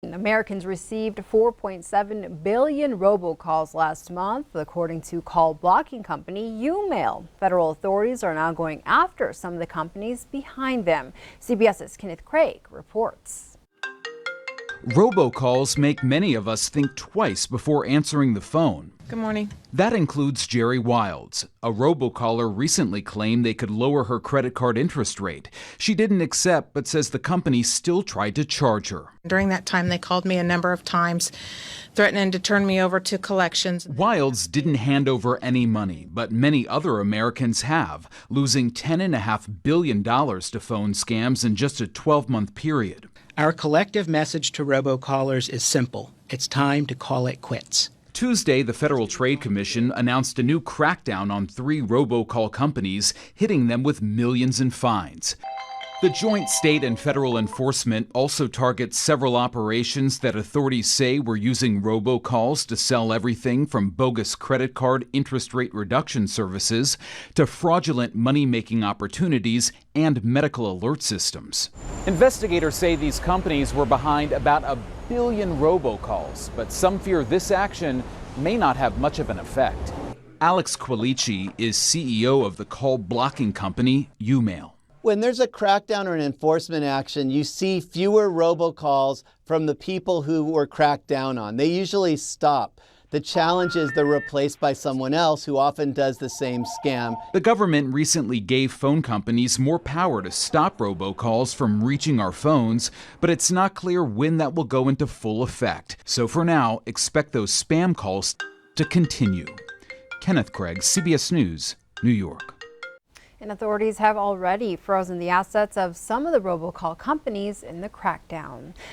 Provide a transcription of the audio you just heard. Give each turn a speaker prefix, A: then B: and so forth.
A: Americans received 4.7 billion robocalls last month, according to call blocking company Umail. Federal authorities are now going after some of the companies behind them. CBS's Kenneth Craig reports.
B: Robocalls make many of us think twice before answering the phone.
C: Good morning.
B: That includes Jerry Wilds. A robocaller recently claimed they could lower her credit card interest rate. She didn't accept, but says the company still tried to charge her.
C: During that time, they called me a number of times, threatening to turn me over to collections.
B: Wilds didn't hand over any money, but many other Americans have, losing $10.5 billion to phone scams in just a 12-month period.
D: Our collective message to robocallers is simple. It's time to call it quits.
B: Tuesday, the Federal Trade Commission announced a new crackdown on 3 robocall companies, hitting them with millions in fines. The joint state and federal enforcement also targets several operations that authorities say were using robocalls to sell everything from bogus credit card interest rate reduction services to fraudulent money-making opportunities and medical alert systems. Investigators say these companies were behind about 1 billion robocalls, but some fear this action may not have much of an effect. Alex Quilici is CEO of the call blocking company Umail.
E: When there's a crackdown or an enforcement action, you see fewer robocalls from the people who were cracked down on. They usually stop. The challenge is they're replaced by someone else who often does the same scam.
B: The government recently gave phone companies more power to stop robocalls from reaching our phones, but it's not clear when that will go into full effect. So for now, expect those spam calls to continue. Kenneth Craig, CBS News, New York.
A: And authorities have already frozen the assets of some of the robocall companies in the crackdown.